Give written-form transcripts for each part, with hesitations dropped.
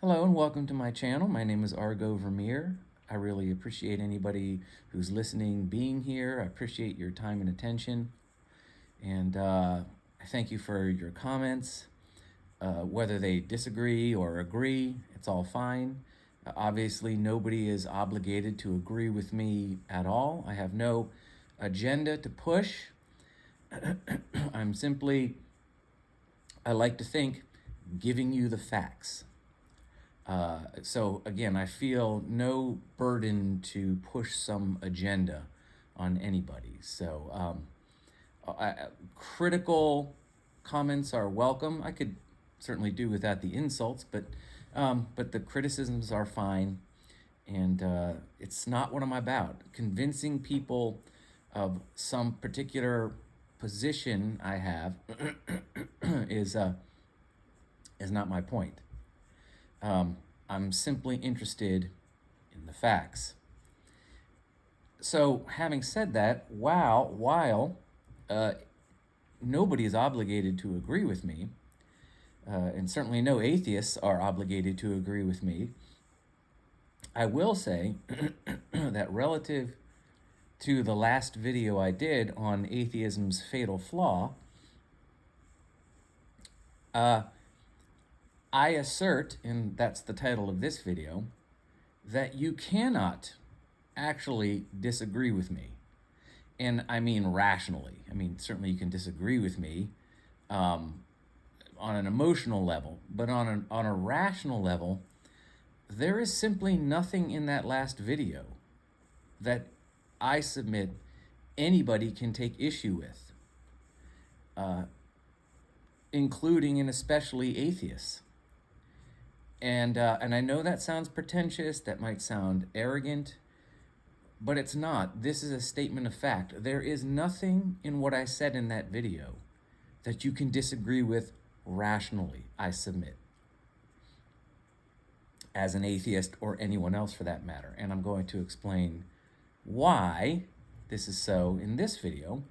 Hello and welcome to my channel. My name is Argo Vermeer. I really appreciate anybody who's listening being here. I appreciate your time and attention. And I thank you for your comments. Whether they disagree or agree, it's all fine. Obviously, nobody is obligated to agree with me at all. I have no agenda to push. I'm simply, I like to think, giving you the facts. So again, I feel no burden to push some agenda on anybody. So critical comments are welcome. I could certainly do without the insults, but the criticisms are fine. And it's not what I'm about. Convincing people of some particular position I have is not my point. I'm simply interested in the facts. So, having said that, while nobody is obligated to agree with me, and certainly no atheists are obligated to agree with me, I will say that relative to the last video I did on atheism's fatal flaw, I assert, and that's the title of this video, that you cannot actually disagree with me. And I mean rationally. I mean, certainly you can disagree with me on an emotional level, but on a rational level, there is simply nothing in that last video that I submit anybody can take issue with, including and especially atheists. And I know that sounds pretentious, that might sound arrogant, but it's not. This is a statement of fact. There is nothing in what I said in that video that you can disagree with rationally, I submit, as an atheist or anyone else for that matter. And I'm going to explain why this is so in this video.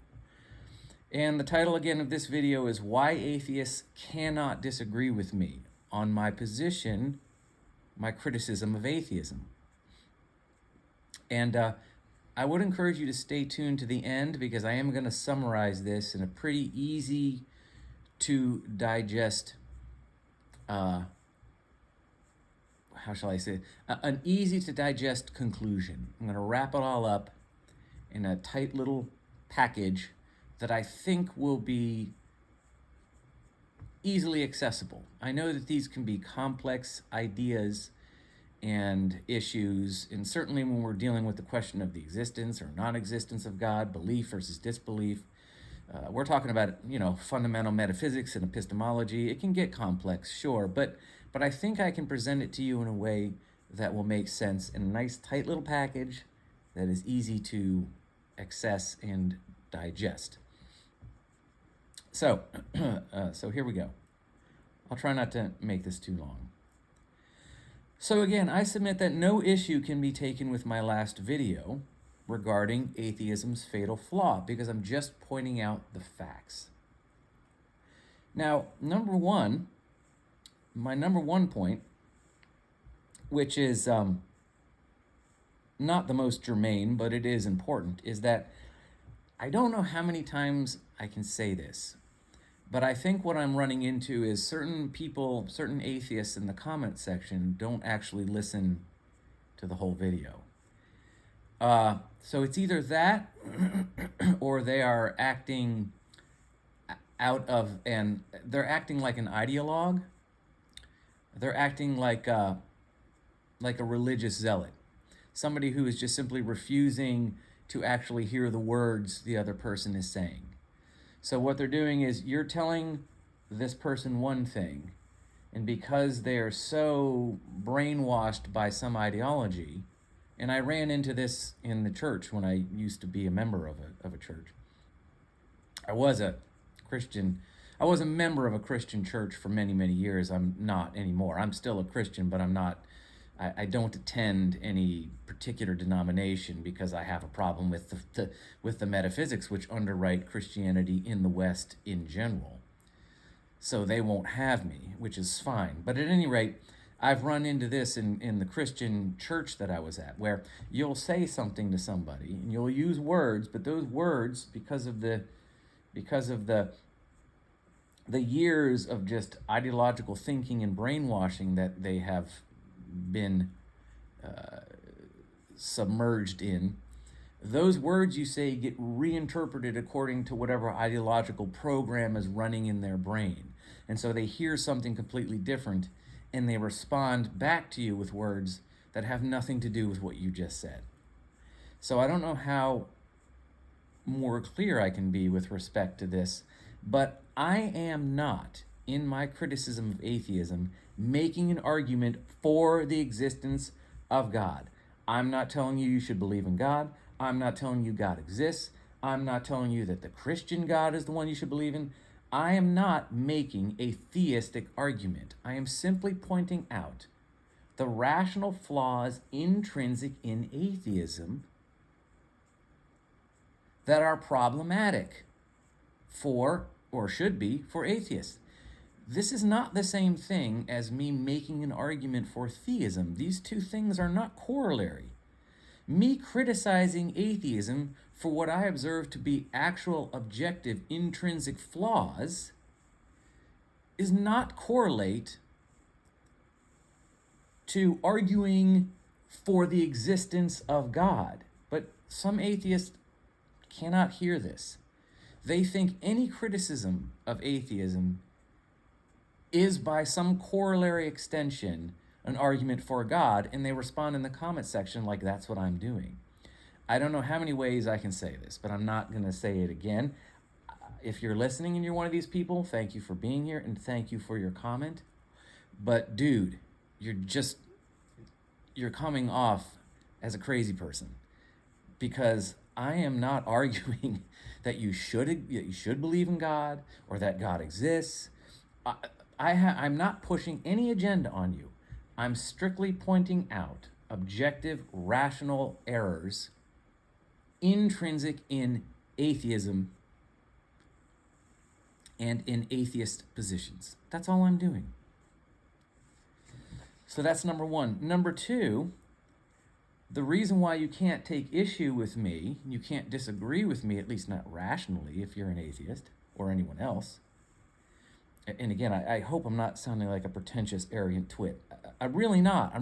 And the title again of this video is Why Atheists Cannot Disagree with Me on my position, my criticism of atheism. And I would encourage you to stay tuned to the end because I am going to summarize this in a pretty easy to digest, how shall I say, an easy to digest conclusion. I'm going to wrap it all up in a tight little package that I think will be easily accessible. I know that these can be complex ideas and issues, and certainly when we're dealing with the question of the existence or non-existence of God, belief versus disbelief, we're talking about, fundamental metaphysics and epistemology. It can get complex, sure, but I think I can present it to you in a way that will make sense in a nice, tight little package that is easy to access and digest. So, so here we go. I'll try not to make this too long. So again, I submit that no issue can be taken with my last video regarding atheism's fatal flaw because I'm just pointing out the facts. Now, my number one point, which is not the most germane, but it is important, is that I don't know how many times I can say this, but I think what I'm running into is certain people, certain atheists in the comment section don't actually listen to the whole video. So it's either that or they are acting they're acting like an ideologue. They're acting like a religious zealot. Somebody who is just simply refusing to actually hear the words the other person is saying. So what they're doing is you're telling this person one thing, and because they are so brainwashed by some ideology, and I ran into this in the church when I used to be a member of a church. I was a member of a Christian church for many, many years. I'm not anymore. I'm still a Christian, but I'm not. I don't attend any particular denomination because I have a problem with the metaphysics which underwrite Christianity in the West in general. So they won't have me, which is fine. But at any rate, I've run into this in the Christian church that I was at, where you'll say something to somebody and you'll use words, but those words, because of the years of just ideological thinking and brainwashing that they have been submerged in, those words you say get reinterpreted according to whatever ideological program is running in their brain. And so they hear something completely different and they respond back to you with words that have nothing to do with what you just said. So I don't know how more clear I can be with respect to this, but I am not, in my criticism of atheism, making an argument for the existence of God. I'm not telling you should believe in God. I'm not telling you God exists. I'm not telling you that the Christian God is the one you should believe in. I am not making a theistic argument. I am simply pointing out the rational flaws intrinsic in atheism that are problematic for, or should be, for atheists. This is not the same thing as me making an argument for theism. These two things are not corollary. Me criticizing atheism for what I observe to be actual objective intrinsic flaws is not correlate to arguing for the existence of God. But some atheists cannot hear this. They think any criticism of atheism is by some corollary extension an argument for God, and they respond in the comment section like that's what I'm doing. I don't know how many ways I can say this, but I'm not going to say it again. If you're listening and you're one of these people, thank you for being here and thank you for your comment. But dude, you're coming off as a crazy person, because I am not arguing that you should believe in God or that God exists. I'm not pushing any agenda on you. I'm strictly pointing out objective, rational errors intrinsic in atheism and in atheist positions. That's all I'm doing. So that's number one. Number two, the reason why you can't take issue with me, you can't disagree with me, at least not rationally, if you're an atheist or anyone else. And again, I hope I'm not sounding like a pretentious, arrogant twit. I'm really not.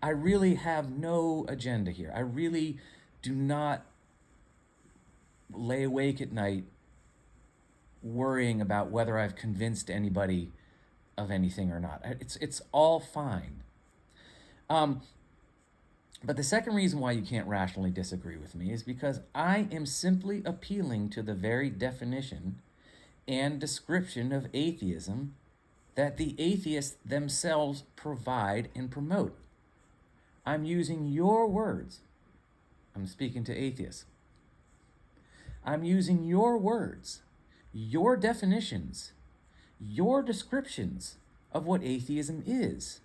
I really have no agenda here. I really do not lay awake at night worrying about whether I've convinced anybody of anything or not. It's all fine. But the second reason why you can't rationally disagree with me is because I am simply appealing to the very definition and description of atheism that the atheists themselves provide and promote. I'm using your words. I'm speaking to atheists. I'm using your words, your definitions, your descriptions of what atheism is.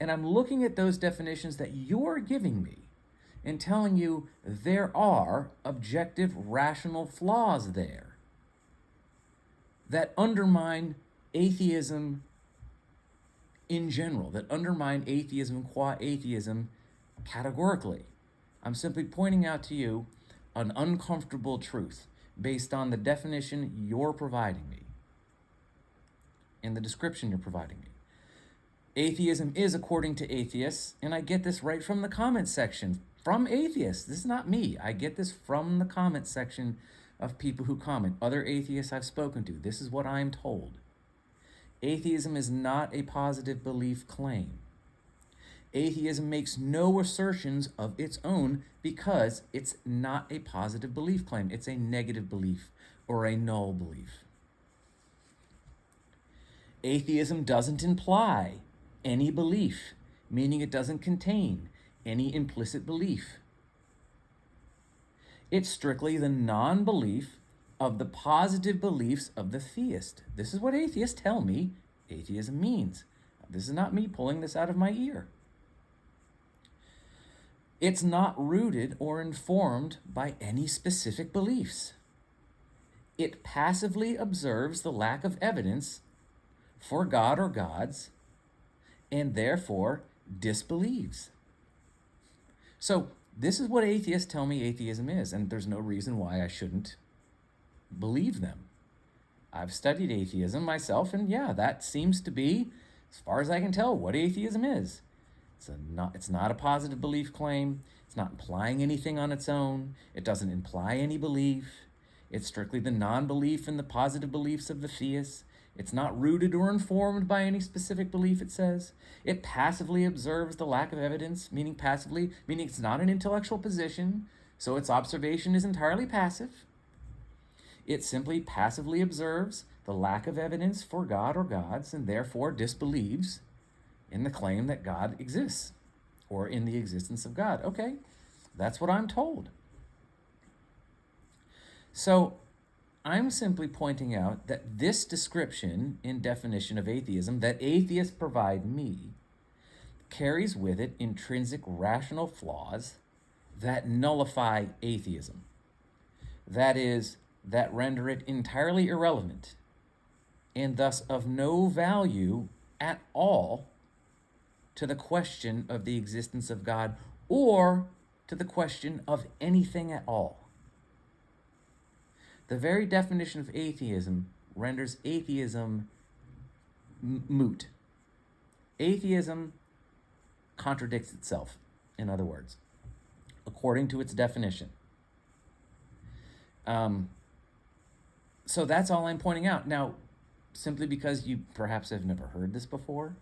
And I'm looking at those definitions that you're giving me and telling you there are objective, rational flaws there that undermine atheism in general, that undermine atheism qua atheism categorically. I'm simply pointing out to you an uncomfortable truth based on the definition you're providing me and the description you're providing me. Atheism is according to atheists, and I get this right from the comment section, from atheists. This is not me. I get this from the comment section of people who comment, other atheists I've spoken to. This is what I'm told. Atheism is not a positive belief claim. Atheism makes no assertions of its own because it's not a positive belief claim. It's a negative belief or a null belief. Atheism doesn't imply any belief, meaning it doesn't contain any implicit belief. It's strictly the non-belief of the positive beliefs of the theist. This is what atheists tell me atheism means. This is not me pulling this out of my ear. It's not rooted or informed by any specific beliefs. It passively observes the lack of evidence for God or gods, and therefore disbelieves. So this is what atheists tell me atheism is, and there's no reason why I shouldn't believe them. I've studied atheism myself, and yeah, that seems to be, as far as I can tell, what atheism is. It's not a positive belief claim. It's not implying anything on its own. It doesn't imply any belief. It's strictly the non-belief and the positive beliefs of the theists. It's not rooted or informed by any specific belief, it says. It passively observes the lack of evidence, meaning it's not an intellectual position, so its observation is entirely passive. It simply passively observes the lack of evidence for God or gods, and therefore disbelieves in the claim that God exists, or in the existence of God. Okay, that's what I'm told. So I'm simply pointing out that this description and definition of atheism that atheists provide me carries with it intrinsic rational flaws that nullify atheism. That is, that render it entirely irrelevant and thus of no value at all to the question of the existence of God or to the question of anything at all. The very definition of atheism renders atheism moot. Atheism contradicts itself, in other words, according to its definition. So that's all I'm pointing out. Now, simply because you perhaps have never heard this before,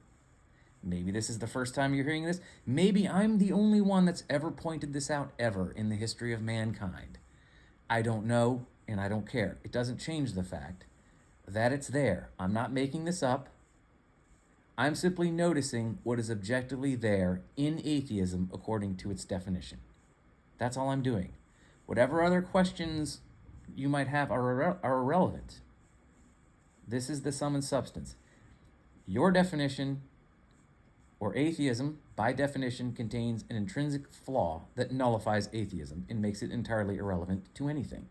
maybe this is the first time you're hearing this, maybe I'm the only one that's ever pointed this out ever in the history of mankind. I don't know, and I don't care. It doesn't change the fact that it's there. I'm not making this up. I'm simply noticing what is objectively there in atheism according to its definition. That's all I'm doing. Whatever other questions you might have are irrelevant. This is the sum and substance. Your definition, or atheism, by definition, contains an intrinsic flaw that nullifies atheism and makes it entirely irrelevant to anything.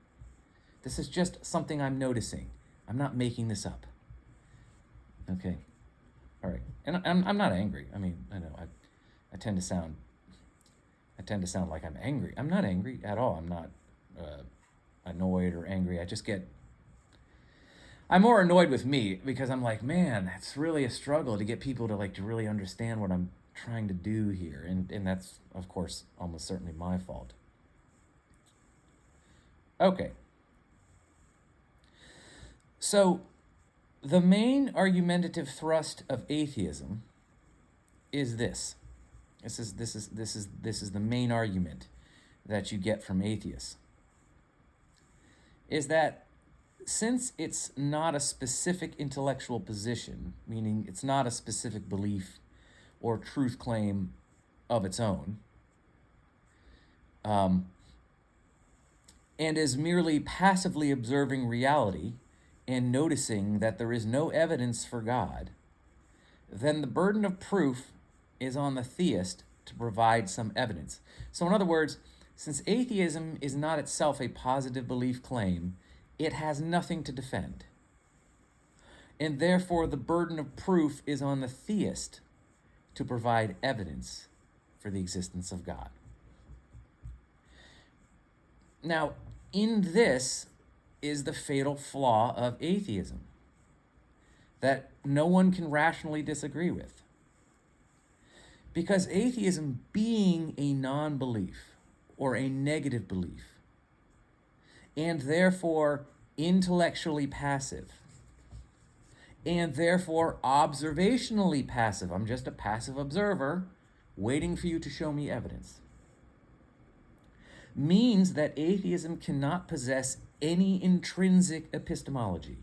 This is just something I'm noticing. I'm not making this up. Okay. All right. And I'm not angry. I mean, I know I tend to sound like I'm angry. I'm not angry at all. I'm not annoyed or angry. I'm more annoyed with me because I'm like, man, it's really a struggle to get people to really understand what I'm trying to do here. And that's, of course, almost certainly my fault. Okay. So the main argumentative thrust of atheism is this. This is the main argument that you get from atheists. Is that since it's not a specific intellectual position, meaning it's not a specific belief or truth claim of its own, and is merely passively observing reality and noticing that there is no evidence for God, then the burden of proof is on the theist to provide some evidence. So in other words, since atheism is not itself a positive belief claim, it has nothing to defend. And therefore, the burden of proof is on the theist to provide evidence for the existence of God. Now, in this is the fatal flaw of atheism that no one can rationally disagree with. Because atheism, being a non-belief or a negative belief, and therefore intellectually passive, and therefore observationally passive, I'm just a passive observer waiting for you to show me evidence, means that atheism cannot possess any intrinsic epistemology,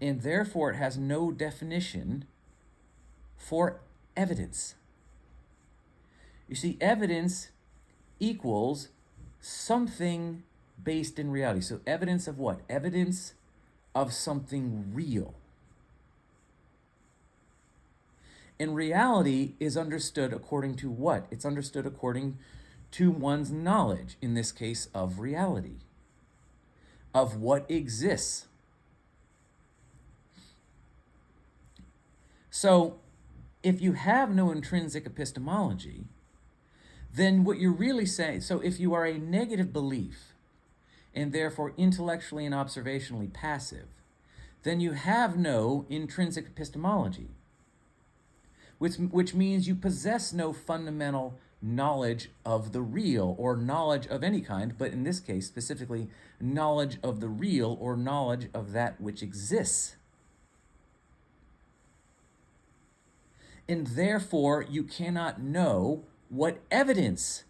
and therefore it has no definition for evidence. You see, evidence equals something based in reality. So evidence of what? Evidence of something real. And reality is understood according to what? It's understood according to one's knowledge, in this case, of reality, of what exists. So if you have no intrinsic epistemology, then what you're really saying, so if you are a negative belief and therefore intellectually and observationally passive, then you have no intrinsic epistemology, which means you possess no fundamental knowledge of the real or knowledge of any kind, but in this case specifically knowledge of the real or knowledge of that which exists. And therefore you cannot know what evidence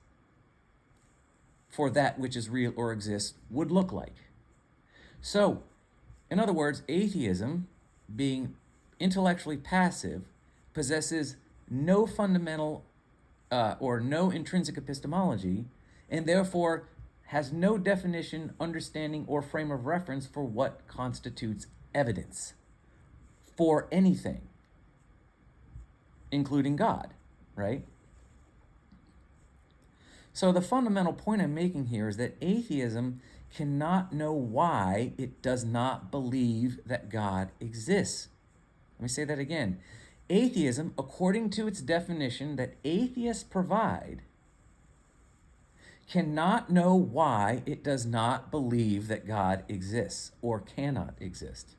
for that which is real or exists would look like. So, in other words, atheism, being intellectually passive, possesses no fundamental or no intrinsic epistemology, and therefore has no definition, understanding, or frame of reference for what constitutes evidence for anything, including God, right? So the fundamental point I'm making here is that atheism cannot know why it does not believe that God exists. Let me say that again. Atheism, according to its definition that atheists provide, cannot know why it does not believe that God exists or cannot exist.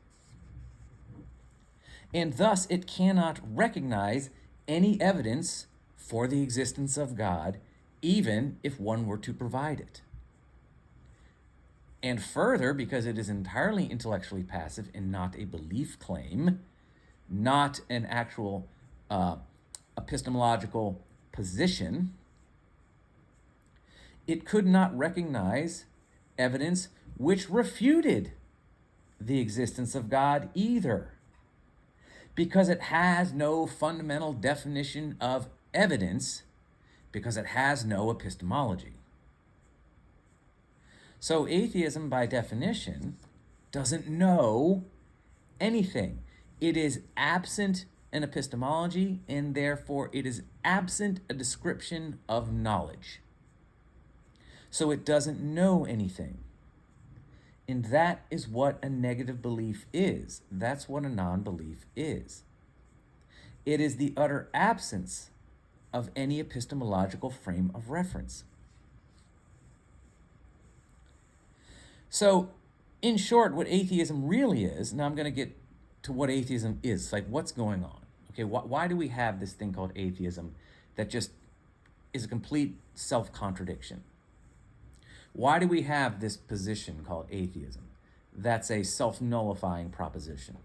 And thus it cannot recognize any evidence for the existence of God, even if one were to provide it. And further, because it is entirely intellectually passive and not a belief claim, not an actual epistemological position, it could not recognize evidence which refuted the existence of God either, because it has no fundamental definition of evidence, because it has no epistemology. So atheism, by definition, doesn't know anything. It is absent an epistemology, and therefore it is absent a description of knowledge. So it doesn't know anything. And that is what a negative belief is. That's what a non-belief is. It is the utter absence of any epistemological frame of reference. So, in short, what atheism really is, now I'm going to get to what atheism is, like what's going on. Okay, why do we have this thing called atheism that just is a complete self-contradiction? Why do we have this position called atheism that's a self-nullifying proposition?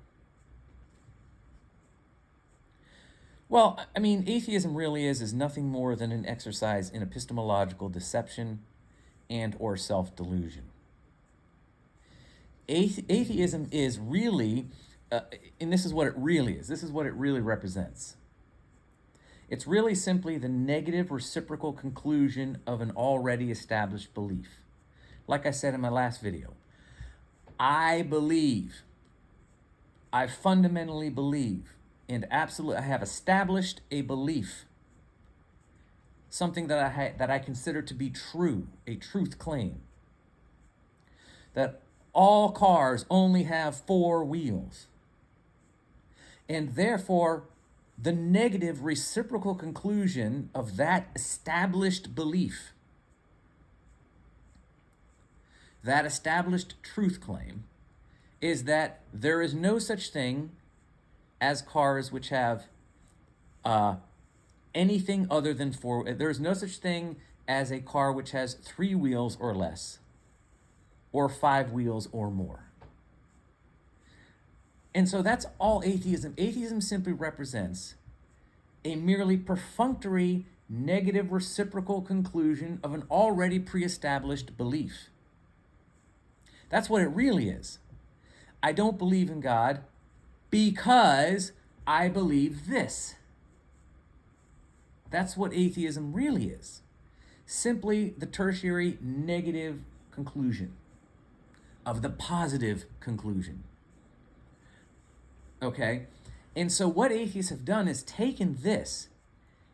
Well, I mean, atheism really is nothing more than an exercise in epistemological deception and or self-delusion. Atheism is really, and this is what it really is, this is what it really represents. It's really simply the negative reciprocal conclusion of an already established belief. Like I said in my last video, I believe, I fundamentally believe, and absolutely I have established a belief, something that I consider to be true, a truth claim, that all cars only have 4 wheels. And therefore, the negative reciprocal conclusion of that established belief, that established truth claim, is that there is no such thing as cars which have anything other than 4. There is no such thing as a car which has 3 wheels or less, or 5 wheels or more. And so that's all atheism. Atheism simply represents a merely perfunctory negative reciprocal conclusion of an already pre-established belief. That's what it really is. I don't believe in God because I believe this. That's what atheism really is. Simply the tertiary negative conclusion of the positive conclusion. Okay? And so what atheists have done is taken this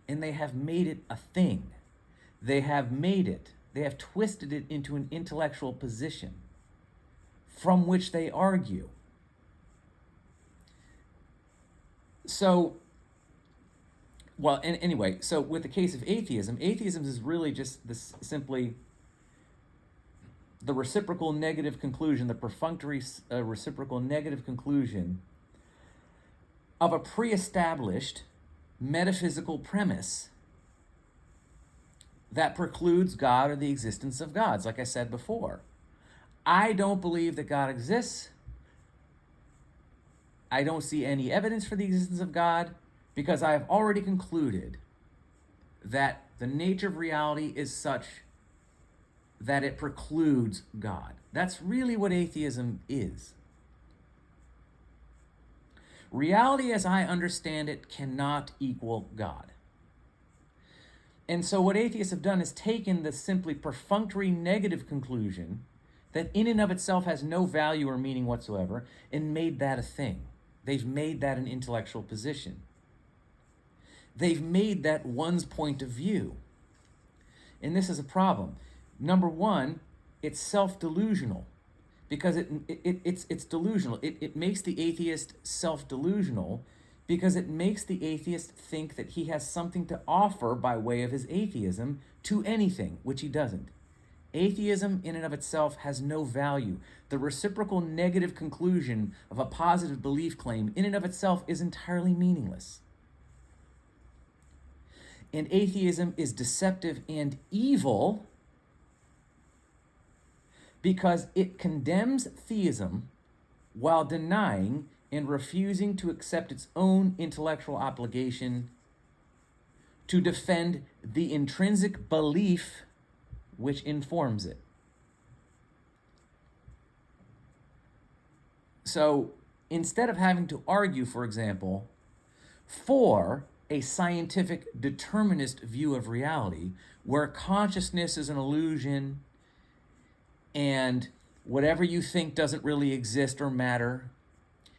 and they have made it a thing. They have twisted it into an intellectual position from which they argue. So, well, anyway, so with the case of atheism, atheism is really just this simply the reciprocal negative conclusion, the perfunctory reciprocal negative conclusion of a pre-established metaphysical premise that precludes God or the existence of gods. Like I said before, I don't believe that God exists. I don't see any evidence for the existence of God because I have already concluded that the nature of reality is such that it precludes God. That's really what atheism is. Reality as I understand it cannot equal God. And so what atheists have done is taken the simply perfunctory negative conclusion that in and of itself has no value or meaning whatsoever and made that a thing. They've made that an intellectual position. They've made that one's point of view. And this is a problem. Number one, it's self-delusional because it's delusional. It makes the atheist self-delusional because it makes the atheist think that he has something to offer by way of his atheism to anything, which he doesn't. Atheism in and of itself has no value. The reciprocal negative conclusion of a positive belief claim in and of itself is entirely meaningless. And atheism is deceptive and evil because it condemns theism while denying and refusing to accept its own intellectual obligation to defend the intrinsic belief which informs it. So instead of having to argue, for example, for a scientific determinist view of reality, where consciousness is an illusion and whatever you think doesn't really exist or matter,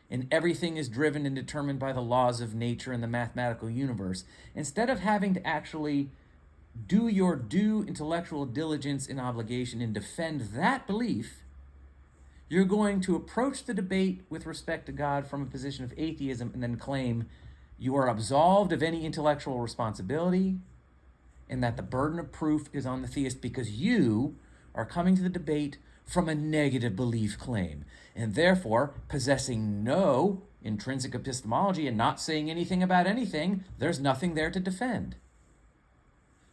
and everything is driven and determined by the laws of nature and the mathematical universe, instead of having to actually do your due intellectual diligence and obligation and defend that belief, you're going to approach the debate with respect to God from a position of atheism and then claim you are absolved of any intellectual responsibility and that the burden of proof is on the theist because you are coming to the debate from a negative belief claim and therefore possessing no intrinsic epistemology and not saying anything about anything. There's nothing there to defend.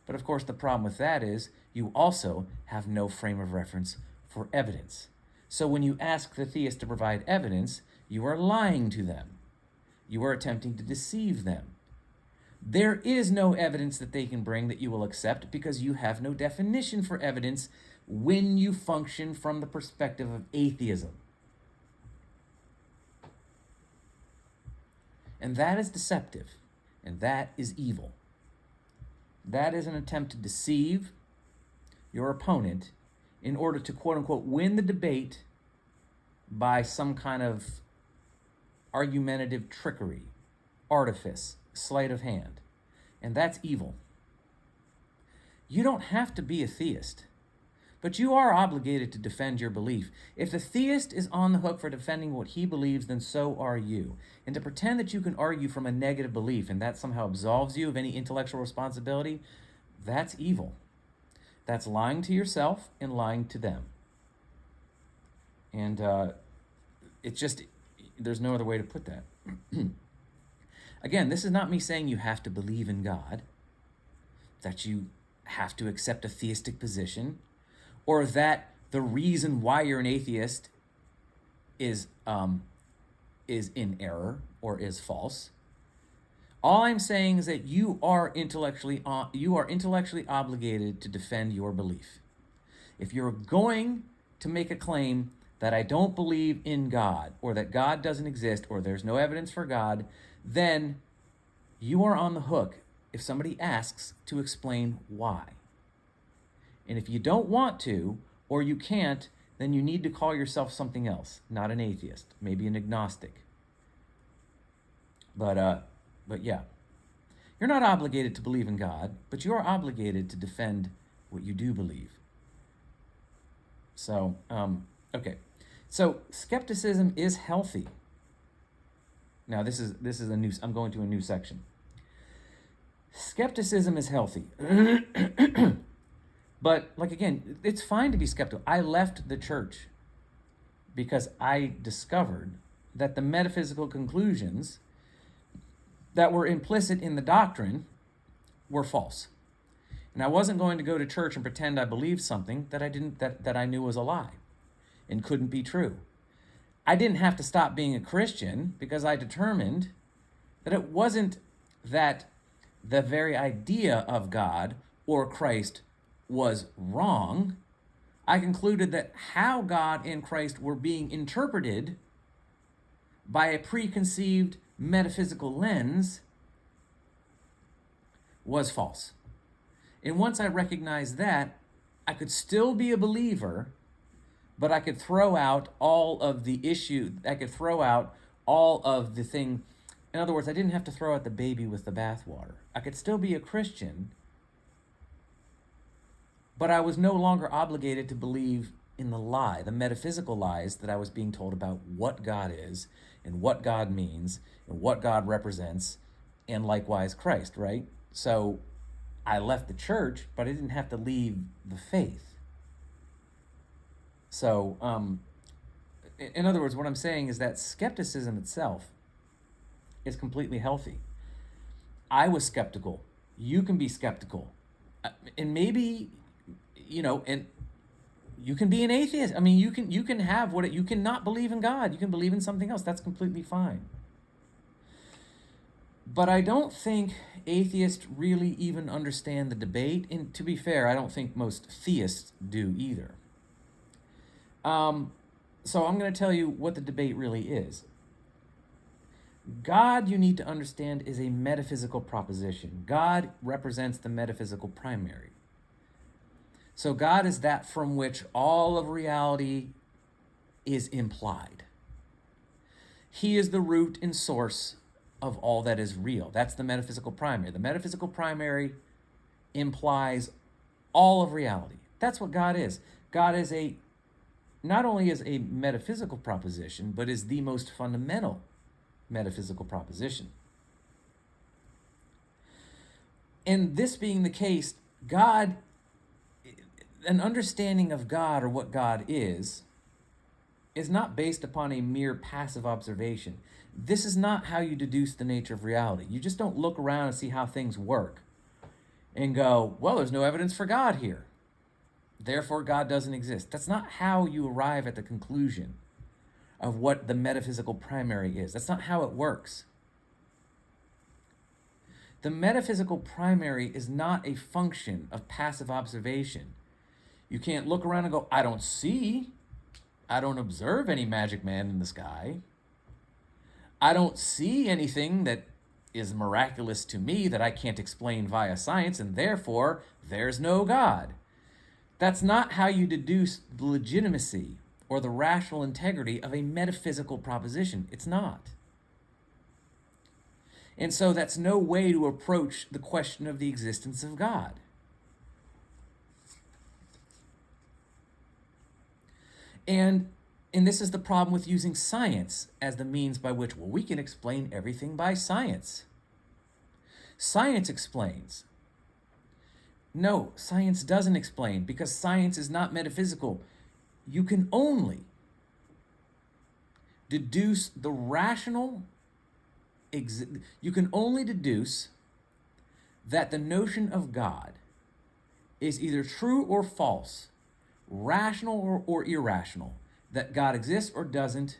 But of course, the problem with that is you also have no frame of reference for evidence. So when you ask the theist to provide evidence, you are lying to them. You are attempting to deceive them. There is no evidence that they can bring that you will accept because you have no definition for evidence when you function from the perspective of atheism. And that is deceptive, and that is evil. That is an attempt to deceive your opponent in order to, quote unquote, win the debate by some kind of argumentative trickery, artifice, sleight of hand. And that's evil. You don't have to be a theist, but you are obligated to defend your belief. If the theist is on the hook for defending what he believes, then so are you. And to pretend that you can argue from a negative belief and that somehow absolves you of any intellectual responsibility, that's evil. That's lying to yourself and lying to them. And it's just, there's no other way to put that. Again, this is not me saying you have to believe in God, that you have to accept a theistic position, or that the reason why you're an atheist is in error or is false. All I'm saying is that you are intellectually obligated to defend your belief. If you're going to make a claim that I don't believe in God, or that God doesn't exist, or there's no evidence for God, then you are on the hook if somebody asks to explain why. And if you don't want to, or you can't, then you need to call yourself something else, not an atheist, maybe an agnostic. But yeah, you're not obligated to believe in God, but you are obligated to defend what you do believe. So, okay. So skepticism is healthy. Now this is a new. I'm going to a new section. Skepticism is healthy. But like again, it's fine to be skeptical. I left the church because I discovered that the metaphysical conclusions that were implicit in the doctrine were false. And I wasn't going to go to church and pretend I believed something that I didn't that I knew was a lie and couldn't be true. I didn't have to stop being a Christian because I determined that it wasn't that the very idea of God or Christ was wrong. I concluded that how God and Christ were being interpreted by a preconceived metaphysical lens was false. And once I recognized that, I could still be a believer, but I could throw out all of the issue. I could throw out all of the thing. In other words, I didn't have to throw out the baby with the bathwater. I could still be a Christian, but I was no longer obligated to believe in the lie, the metaphysical lies that I was being told about what God is and what God means and what God represents, and likewise Christ, right? So I left the church, but I didn't have to leave the faith. So, in other words, what I'm saying is that skepticism itself is completely healthy. I was skeptical. You can be skeptical. And maybe, and you can be an atheist. I mean, you can have you can not believe in God. You can believe in something else. That's completely fine. But I don't think atheists really even understand the debate. And to be fair, I don't think most theists do either. So I'm going to tell you what the debate really is. God, you need to understand, is a metaphysical proposition. God represents the metaphysical primary. So God is that from which all of reality is implied. He is the root and source of all that is real. That's the metaphysical primary. The metaphysical primary implies all of reality. That's what God is. God is not only is a metaphysical proposition, but is the most fundamental metaphysical proposition. And this being the case, God, an understanding of God or what God is not based upon a mere passive observation. This is not how you deduce the nature of reality. You just don't look around and see how things work and go, well, there's no evidence for God here, therefore God doesn't exist. That's not how you arrive at the conclusion of what the metaphysical primary is. That's not how it works. The metaphysical primary is not a function of passive observation. You can't look around and go, I don't observe any magic man in the sky. I don't see anything that is miraculous to me that I can't explain via science, and therefore there's no God. That's not how you deduce the legitimacy or the rational integrity of a metaphysical proposition. It's not. And so that's no way to approach the question of the existence of God. And this is the problem with using science as the means by which, we can explain everything by science. Science explains. No, science doesn't explain, because science is not metaphysical. You can only deduce the rational, you can only deduce that the notion of God is either true or false, rational or irrational, that God exists or doesn't,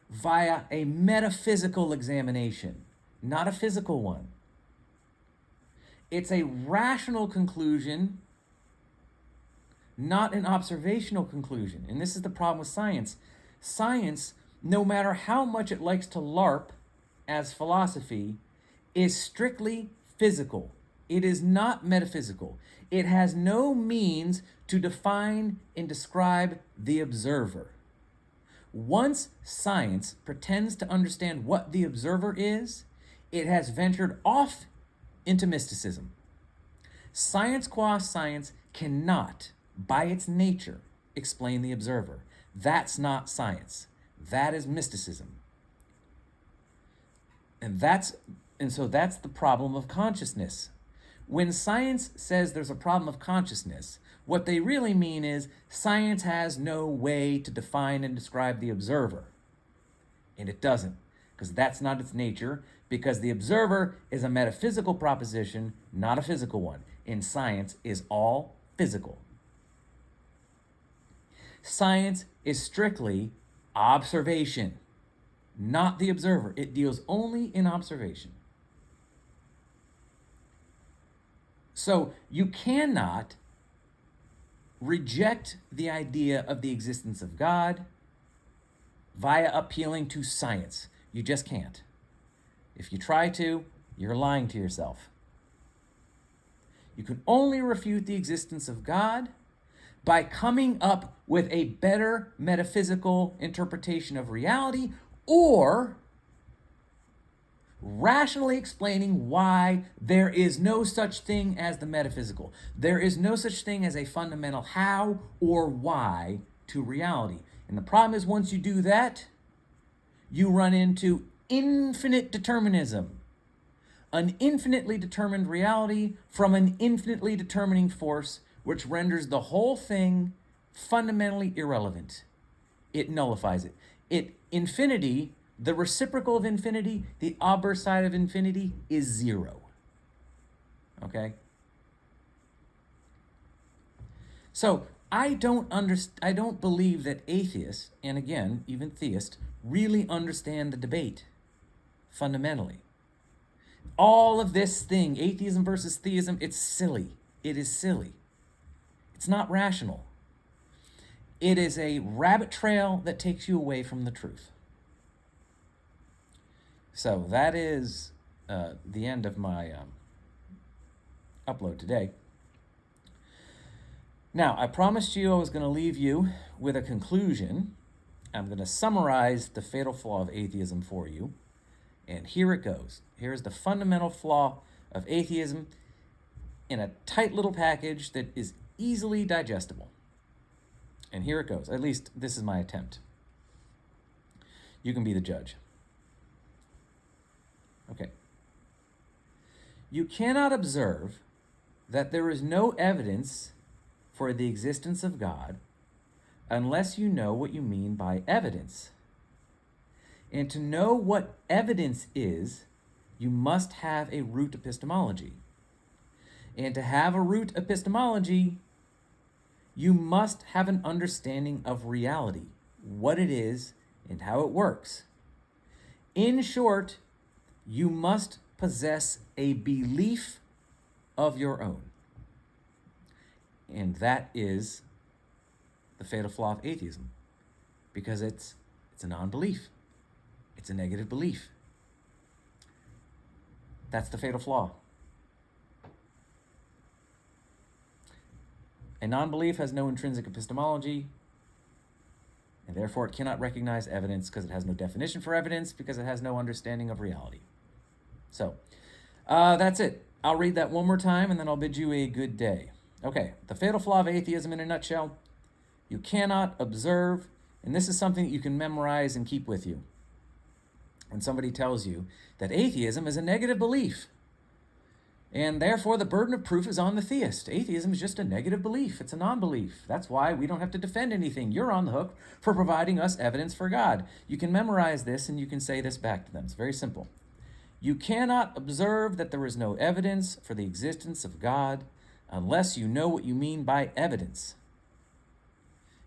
via a metaphysical examination, not a physical one. It's a rational conclusion, not an observational conclusion. And this is the problem with science. Science, no matter how much it likes to LARP as philosophy, is strictly physical. It is not metaphysical. It has no means to define and describe the observer. Once science pretends to understand what the observer is, it has ventured off into mysticism. Science qua science cannot, by its nature, explain the observer. That's not science. That is mysticism. And that's the problem of consciousness. When science says there's a problem of consciousness, what they really mean is science has no way to define and describe the observer. And it doesn't, because that's not its nature, because the observer is a metaphysical proposition, not a physical one. And science is all physical. Science is strictly observation, not the observer. It deals only in observation. So you cannot reject the idea of the existence of God via appealing to science. You just can't. If you try to, you're lying to yourself. You can only refute the existence of God by coming up with a better metaphysical interpretation of reality, or rationally explaining why there is no such thing as the metaphysical. There is no such thing as a fundamental how or why to reality. And the problem is, once you do that, you run into infinite determinism. An infinitely determined reality from an infinitely determining force, which renders the whole thing fundamentally irrelevant. It nullifies it. Infinity, the reciprocal of infinity, the obverse side of infinity, is zero. Okay? So I don't believe that atheists, and again, even theists, really understand the debate fundamentally. All of this thing, atheism versus theism, it's silly. It is silly. It's not rational. It is a rabbit trail that takes you away from the truth. So that is the end of my upload today. Now, I promised you I was going to leave you with a conclusion. I'm going to summarize the fatal flaw of atheism for you. And here it goes. Here's the fundamental flaw of atheism in a tight little package that is easily digestible. And here it goes. At least this is my attempt. You can be the judge. Okay. You cannot observe that there is no evidence for the existence of God unless you know what you mean by evidence. And to know what evidence is, you must have a root epistemology. And to have a root epistemology, you must have an understanding of reality, what it is and how it works. In short, you must possess a belief of your own. And that is the fatal flaw of atheism, because it's a non-belief. It's a negative belief. That's the fatal flaw. A non-belief has no intrinsic epistemology, and therefore it cannot recognize evidence because it has no definition for evidence, because it has no understanding of reality. So, that's it. I'll read that one more time, and then I'll bid you a good day. Okay, the fatal flaw of atheism in a nutshell: you cannot observe, and this is something that you can memorize and keep with you. When somebody tells you that atheism is a negative belief, and therefore the burden of proof is on the theist. Atheism is just a negative belief. It's a non-belief. That's why we don't have to defend anything. You're on the hook for providing us evidence for God. You can memorize this and you can say this back to them. It's very simple. You cannot observe that there is no evidence for the existence of God unless you know what you mean by evidence.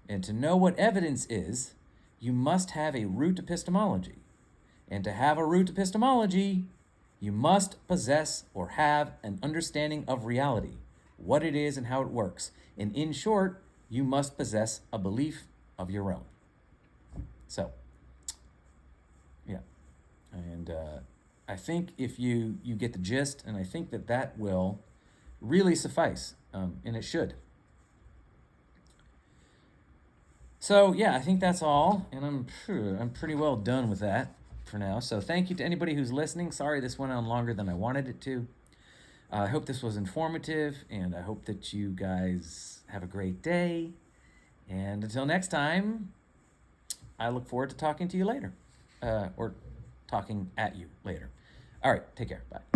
And to know what evidence is, you must have a root epistemology. And to have a root epistemology, you must possess or have an understanding of reality, what it is and how it works. And in short, you must possess a belief of your own. So, yeah. And I think if you get the gist, and I think that will really suffice, and it should. So, yeah, I think that's all, and I'm pretty well done with that for now. So thank you to anybody who's listening. Sorry this went on longer than I wanted it to. I hope this was informative, and I hope that you guys have a great day. And until next time, I look forward to talking to you later, or talking at you later. All right, take care. Bye.